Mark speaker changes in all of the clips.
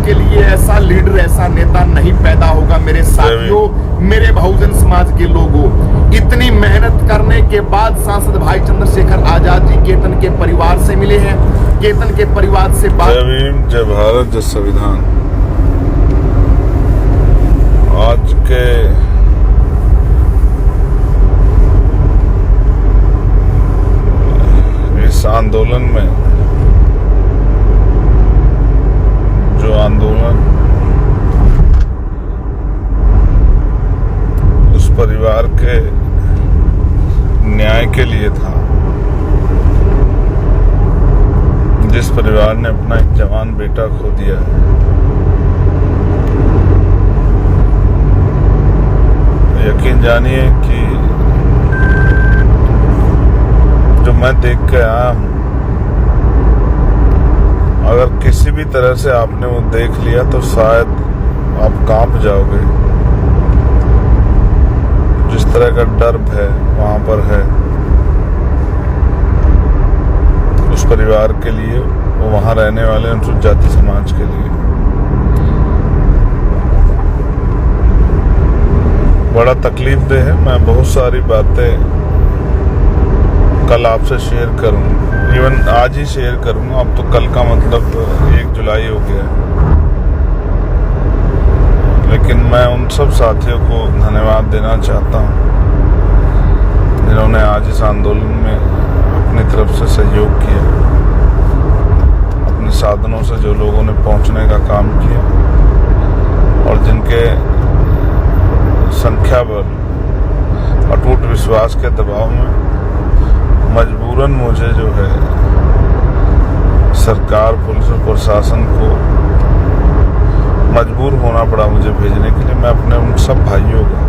Speaker 1: के लिए ऐसा लीडर, ऐसा नेता नहीं पैदा होगा मेरे साथियों, मेरे बहुजन समाज के लोगों। इतनी मेहनत करने के बाद सांसद भाई चंद्रशेखर आजाद जी केतन के परिवार से मिले हैं, केतन के परिवार से बात।
Speaker 2: जय भीम, जय भारत, जय संविधान। आज के इस आंदोलन में, जो आंदोलन उस परिवार के न्याय के लिए था, जिस परिवार ने अपना एक जवान बेटा खो दिया है, यकीन जानिए कि जो मैं देख के आया हूं, अगर किसी भी तरह से आपने वो देख लिया तो शायद आप कांप जाओगे। जिस तरह का डर है वहां पर है उस परिवार के लिए, वो वहां रहने वाले अनुसूचित जाति समाज के लिए, बड़ा तकलीफ देह है। मैं बहुत सारी बातें कल आपसे शेयर करूं, इवन आज ही शेयर करूंगा। अब तो कल का मतलब 1 जुलाई हो गया है, लेकिन मैं उन सब साथियों को धन्यवाद देना चाहता हूं जिन्होंने आज इस आंदोलन में अपनी तरफ से सहयोग किया, अपने साधनों से जो लोगों ने पहुंचने का काम किया, और जिनके संख्या बल अटूट विश्वास के दबाव में मजबूरन मुझे जो है सरकार, पुलिस और प्रशासन को मजबूर होना पड़ा मुझे भेजने के लिए। मैं अपने उन सब भाइयों का,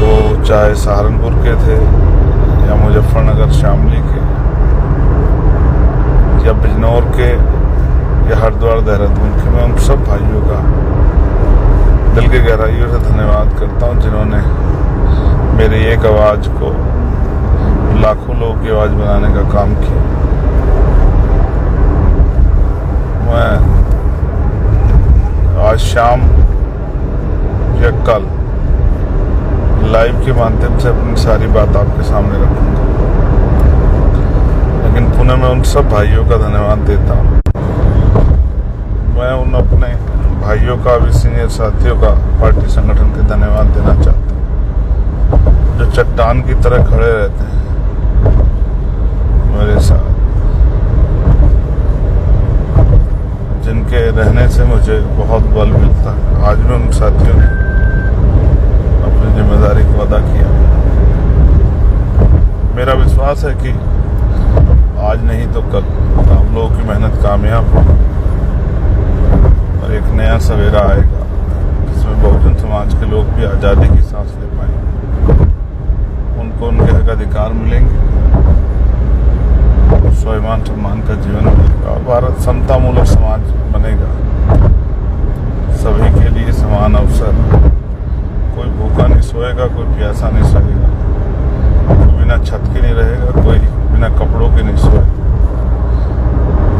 Speaker 2: वो चाहे सहारनपुर के थे या मुजफ्फरनगर शामली के या बिजनौर के या हरिद्वार देहरादून के, मैं उन सब भाइयों का दिल की गहराइयों से धन्यवाद करता हूं जिन्होंने मेरी एक आवाज को लाखों लोगों की आवाज बनाने का काम किया। मैं आज शाम या कल लाइव के माध्यम से अपनी सारी बात आपके सामने रखूंगा, लेकिन पुनः मैं उन सब भाइयों का धन्यवाद देता हूं। मैं उन अपने भाइयों का भी, सीनियर साथियों का, पार्टी संगठन के धन्यवाद देना चाहता हूं, जो चट्टान की तरह खड़े रहते हैं मेरे साथ, जिनके रहने से मुझे बहुत बल मिलता है। आज भी उन साथियों ने अपनी जिम्मेदारी को अदा किया। मेरा विश्वास है कि आज नहीं तो कल हम लोगों की मेहनत कामयाब हो और एक नया सवेरा आएगा जिसमें बहुजन समाज के लोग भी आज़ादी की सांस ले पाएंगे, उनको उनके हक अधिकार मिलेंगे, स्वाभिमान सम्मान का जीवन मिलेगा और भारत समता मूलक समाज बनेगा। सभी के लिए समान अवसर, कोई भूखा नहीं सोएगा, कोई प्यासा नहीं सोएगा, कोई बिना छत के नहीं रहेगा, कोई बिना कपड़ों के नहीं सोएगा।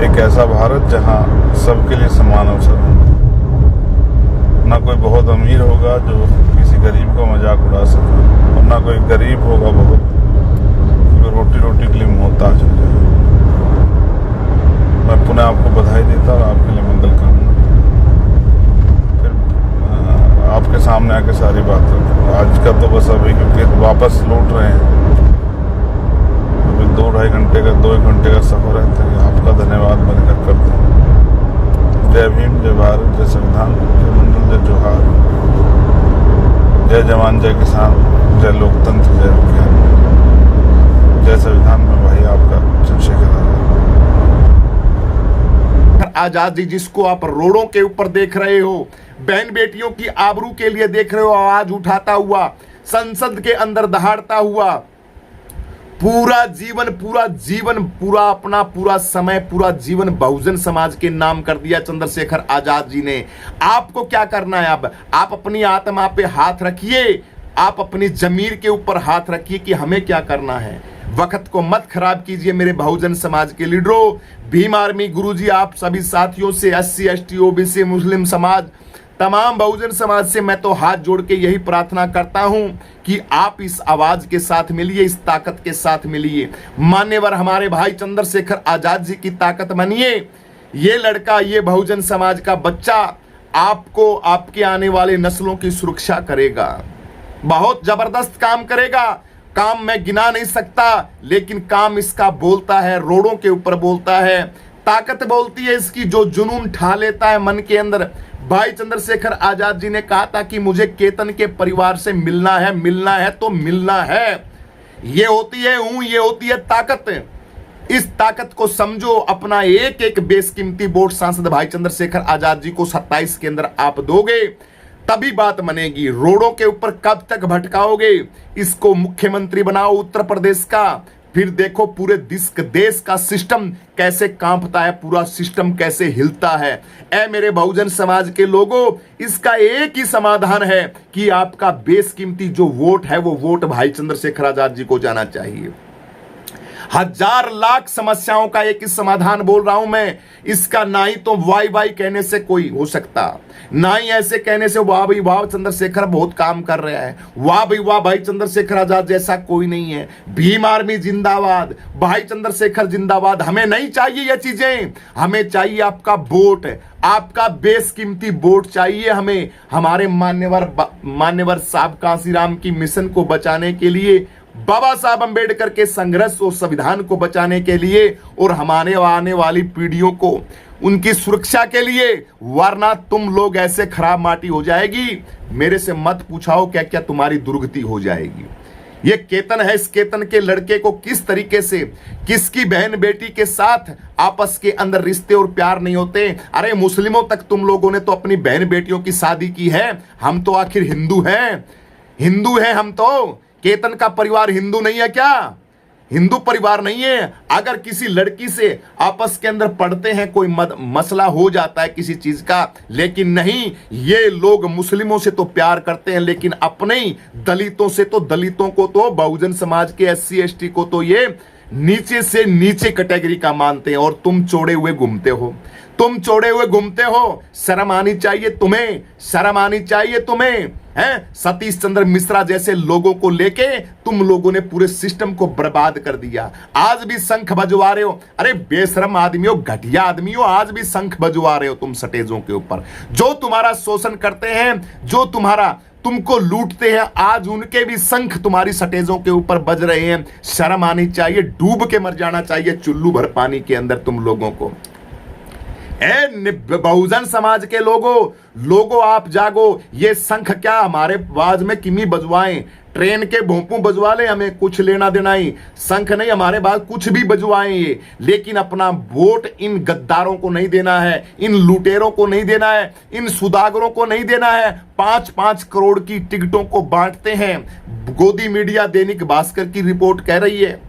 Speaker 2: एक ऐसा भारत जहां सबके लिए समान अवसर होगा, ना कोई बहुत अमीर होगा जो किसी गरीब का मजाक उड़ा सके, और ना कोई गरीब होगा बहुत रोटी के लिए मोहताज हो जाए। मैं पुनः आपको बधाई देता और आपके लिए मंगल कामना। फिर आपके सामने आके सारी बात रखूँ। आज का तो बस अभी, क्योंकि वापस लौट रहे हैं, अभी 2-2.5 घंटे का 2 घंटे का सफर है, तो आपका धन्यवाद बनकर करता हूँ। जय भीम, जय भारत, जय संविधान, जय मंडल, जय जोहार, जय जवान, जय किसान, जय लोकतंत्र, जय विज्ञान, जय संविधान में भाई आपका चंद्रशेखर
Speaker 1: आजाद जी, जिसको आप रोडों के ऊपर देख रहे हो, बहन बेटियों की आबरू के लिए देख रहे हो, आवाज उठाता हुआ, संसद के अंदर दहाड़ता हुआ, पूरा जीवन, पूरा समय, पूरा जीवन बहुजन समाज के नाम कर दिया चंद्रशेखर आजाद जी ने। आपको क्या करना है? अब आप अपनी आत्मा पे हाथ रखिए, आप अपनी जमीर के ऊपर हाथ रखिए कि हमें क्या करना है। वक्त को मत खराब कीजिए मेरे बहुजन समाज के लीडरों। भीम आर्मी गुरुजी, आप सभी साथियों से, SC ST OBC मुस्लिम समाज, तमाम बहुजन समाज से मैं तो हाथ जोड़ के यही प्रार्थना करता हूं कि आप इस आवाज के साथ मिलिए, इस ताकत के साथ मिलिए। मान्यवर हमारे भाई चंद्रशेखर आजाद जी की ताकत बनिए। ये लड़का, ये बहुजन समाज का बच्चा आपको, आपके आने वाले नस्लों की सुरक्षा करेगा। बहुत जबरदस्त काम करेगा। काम मैं गिना नहीं सकता, लेकिन काम इसका बोलता है, रोडों के ऊपर बोलता है। ताकत बोलती है इसकी, जो जुनून ठा लेता है मन के अंदर। भाई चंद्रशेखर आजाद जी ने कहा था कि मुझे केतन के परिवार से मिलना है तो मिलना है। ये होती है ये होती है ताकत। इस ताकत को समझो। अपना एक एक बेशकीमती वोट सांसद भाई चंद्रशेखर आजाद जी को 27 के अंदर आप दोगे, तभी बात बनेगी। रोडों के ऊपर कब तक भटकाओगे? इसको मुख्यमंत्री बनाओ उत्तर प्रदेश का, फिर देखो पूरे देश का सिस्टम कैसे कांपता है, पूरा सिस्टम कैसे हिलता है। ऐ मेरे बहुजन समाज के लोगों, इसका एक ही समाधान है कि आपका बेशकीमती जो वोट है वो वोट भाई चंद्रशेखर आजाद जी को जाना चाहिए। हजार लाख समस्याओं का एक ही समाधान बोल रहा हूं मैं। इसका ना ही तो वाई वाई कहने से कोई हो सकता, ना ही ऐसे कहने से वाह भाई वाह चंद्रशेखर बहुत काम कर रहा है, वाह भाई वाह भाई चंद्रशेखर आजाद जैसा कोई नहीं है। भीम आर्मी जिंदाबाद, भाई चंद्रशेखर जिंदाबाद। हमें नहीं चाहिए ये चीजें, हमें चाहिए आपका वोट, आपका बेशकीमती वोट चाहिए हमें। हमारे मान्यवर साहब कांसीराम की मिशन को बचाने के लिए, बाबा साहब अंबेडकर के संघर्ष और संविधान को बचाने के लिए, और हमारे आने वाली पीढ़ियों को उनकी सुरक्षा के लिए। वरना तुम लोग ऐसे खराब माटी हो जाएगी, मेरे से मत पूछाओ क्या क्या तुम्हारी दुर्गति हो जाएगी। ये केतन है, इस केतन के लड़के को किस तरीके से, किसकी बहन बेटी के साथ आपस के अंदर रिश्ते और प्यार नहीं होते। अरे मुस्लिमों तक तुम लोगों ने तो अपनी बहन बेटियों की शादी की है। हम तो आखिर हिंदू हैं हम तो। केतन का परिवार हिंदू नहीं है क्या? हिंदू परिवार नहीं है। अगर किसी लड़की से आपस के अंदर पढ़ते हैं, कोई मसला हो जाता है किसी चीज का, लेकिन नहीं, ये लोग मुस्लिमों से तो प्यार करते हैं, लेकिन अपने दलितों से तो, दलितों को तो, बहुजन समाज के SC ST को तो ये नीचे से नीचे कैटेगरी का मानते हैं। और तुम चौड़े हुए घूमते हो। शर्म आनी चाहिए तुम्हें, शर्म आनी चाहिए तुम्हें। हैं सतीश चंद्र मिश्रा जैसे लोगों को लेके तुम लोगों ने पूरे सिस्टम को बर्बाद कर दिया। आज भी शंख बजवा रहे हो। अरे बेशरम आदमियों, घटिया आदमियों, आज भी शंख बजवा रहे हो तुम स्टेजों के ऊपर। जो तुम्हारा शोषण करते हैं, जो तुमको लूटते हैं, आज उनके भी शंख तुम्हारी स्टेजों के ऊपर बज रहे हैं। शर्म आनी चाहिए, डूब के मर जाना चाहिए चुल्लू भर पानी के अंदर तुम लोगों को। बहुजन समाज के लोगों आप जागो। ये शंख क्या हमारे आवाज में किमी बजवाएं, ट्रेन के भोंपू बजवा ले, हमें कुछ लेना देना ही। शंख नहीं, हमारे बाद कुछ भी बजवाएं ये, लेकिन अपना वोट इन गद्दारों को नहीं देना है, इन लुटेरों को नहीं देना है, इन सुदागरों को नहीं देना है। 5-5 करोड़ की टिकटों को बांटते हैं। गोदी मीडिया दैनिक भास्कर की रिपोर्ट कह रही है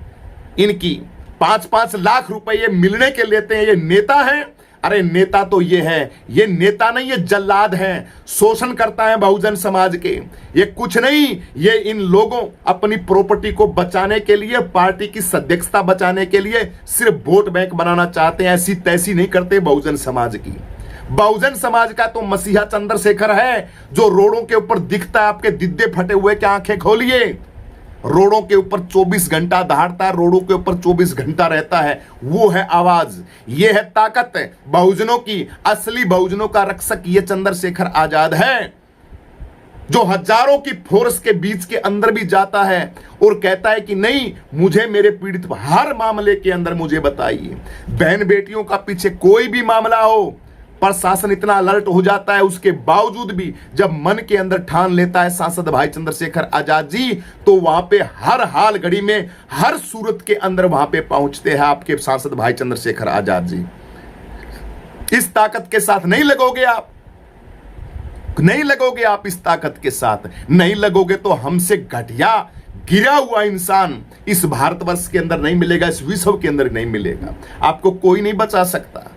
Speaker 1: इनकी 5-5 लाख रुपए ये मिलने के लेते हैं। ये नेता है? अरे नेता तो ये है, ये नेता नहीं, ये जल्लाद है। शोषण करता है बहुजन समाज के। ये कुछ नहीं, ये इन लोगों अपनी प्रॉपर्टी को बचाने के लिए, पार्टी की सदस्यता बचाने के लिए सिर्फ वोट बैंक बनाना चाहते हैं। ऐसी तैसी नहीं करते बहुजन समाज की। बहुजन समाज का तो मसीहा चंद्रशेखर है, जो रोडों के ऊपर दिखता है। आपके दिद्दे फटे हुए के आंखें खोलिए, रोडों के ऊपर 24 घंटा दहाड़ता है, रोडों के ऊपर 24 घंटा रहता है। वो है आवाज, ये है ताकत बहुजनों की। असली बहुजनों का रक्षक ये चंद्रशेखर आजाद है, जो हजारों की फोर्स के बीच के अंदर भी जाता है और कहता है कि नहीं, मुझे मेरे पीड़ित हर मामले के अंदर मुझे बताइए। बहन बेटियों का पीछे कोई भी मामला हो, प्रशासन इतना अलर्ट हो जाता है, उसके बावजूद भी जब मन के अंदर ठान लेता है सांसद भाई चंद्रशेखर आजाद जी, तो वहां पे हर हाल घड़ी में, हर सूरत के अंदर वहां पे पहुंचते हैं आपके सांसद भाई चंद्रशेखर आजाद जी। इस ताकत के साथ नहीं लगोगे आप, नहीं लगोगे आप इस ताकत के साथ, नहीं लगोगे तो हमसे घटिया गिरा हुआ इंसान इस भारतवर्ष के अंदर नहीं मिलेगा, इस विश्व के अंदर नहीं मिलेगा। आपको कोई नहीं बचा सकता।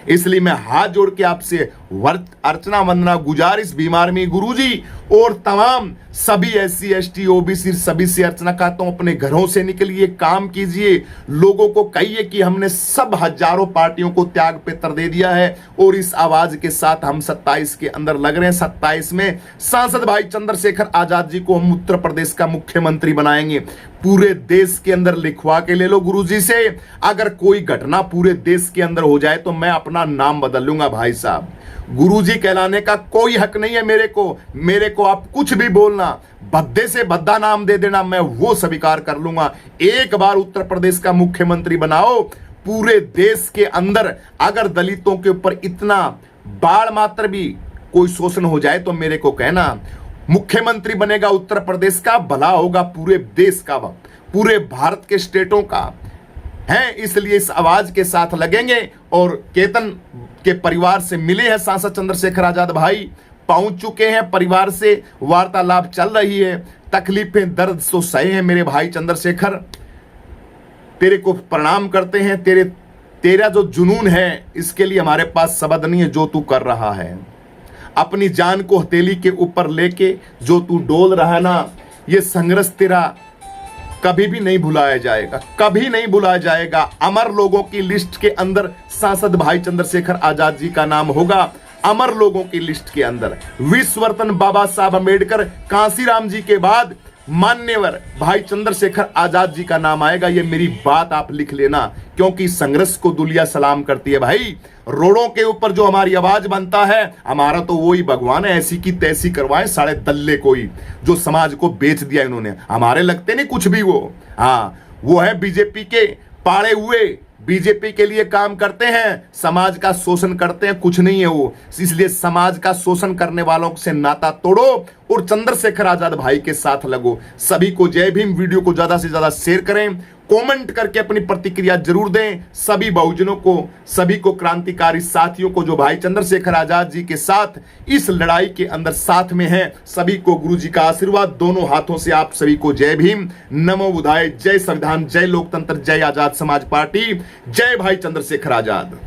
Speaker 1: इसलिए मैं हाथ जोड़ के आपसे अर्चना वंदना गुजारिश बीमार में गुरुजी और तमाम सभी SC ST OBC सभी से अर्चना कहता हूं, अपने घरों से निकलिए, काम कीजिए, लोगों को कहिए कि हमने सब हजारों पार्टियों को त्याग पत्र दे दिया है और इस आवाज के साथ हम 27 के अंदर लग रहे हैं। 27 में सांसद भाई चंद्रशेखर आजाद जी को हम उत्तर प्रदेश का मुख्यमंत्री बनाएंगे। पूरे देश के अंदर लिखवा के ले लो गुरुजी से, अगर कोई घटना पूरे देश के अंदर हो जाए तो मैं अपना नाम बदल लूंगा भाई साहब। गुरुजी कहलाने का कोई हक नहीं है मेरे को आप कुछ भी बोलना, भद्दे से भद्दा नाम दे देना, मैं वो स्वीकार कर लूंगा। एक बार उत्तर प्रदेश का मुख्यमंत्री बनाओ, पूरे देश के अंदर अगर दलितों के ऊपर इतना बाढ़ मात्र भी कोई शोषण हो जाए तो मेरे को कहना, मुख्यमंत्री बनेगा उत्तर प्रदेश का, भला होगा पूरे देश का, पूरे भारत के स्टेटों का है। इसलिए इस आवाज के साथ लगेंगे। और केतन के परिवार से मिले हैं सांसद चंद्रशेखर आजाद भाई, पहुंच चुके हैं, परिवार से वार्तालाप चल रही है, तकलीफें दर्द तो सहे हैं मेरे भाई चंद्रशेखर, तेरे को प्रणाम करते हैं। तेरा जो जुनून है इसके लिए हमारे पास शब्द नहीं है। जो तू कर रहा है, अपनी जान को हथेली के ऊपर लेके जो तू डोल रहा है ना, ये संघर्ष तेरा कभी भी नहीं भुलाया जाएगा, कभी नहीं भुलाया जाएगा। अमर लोगों की लिस्ट के अंदर सांसद भाई चंद्रशेखर आजाद जी का नाम होगा, अमर लोगों की लिस्ट के अंदर। विश्व रत्न बाबा साहब अम्बेडकर, कांसीराम जी के बाद मान्यवर भाई चंद्रशेखर आजाद जी का नाम आएगा। ये मेरी बात आप लिख लेना, क्योंकि संघर्ष को दुनिया सलाम करती है भाई। रोडों के ऊपर जो हमारी आवाज बनता है, हमारा तो वही भगवान है, ऐसी की तैसी करवाए साढ़े दल्ले कोई, जो समाज को बेच दिया इन्होंने। हमारे लगते नहीं कुछ भी वो, हाँ वो है बीजेपी के पाड़े हुए, बीजेपी के लिए काम करते हैं, समाज का शोषण करते हैं, कुछ नहीं है वो। इसलिए समाज का शोषण करने वालों से नाता तोड़ो और चंद्रशेखर आजाद भाई के साथ लगो। सभी को जय भीम। वीडियो को ज्यादा से ज्यादा शेयर करें, कमेंट करके अपनी प्रतिक्रिया जरूर दें। सभी बहुजनों को, सभी को, क्रांतिकारी साथियों को जो भाई चंद्रशेखर आजाद जी के साथ इस लड़ाई के अंदर साथ में हैं, सभी को गुरु जी का आशीर्वाद दोनों हाथों से। आप सभी को जय भीम, नमो बुद्धाय, जय संविधान, जय लोकतंत्र, जय आजाद समाज पार्टी, जय भाई चंद्रशेखर आजाद।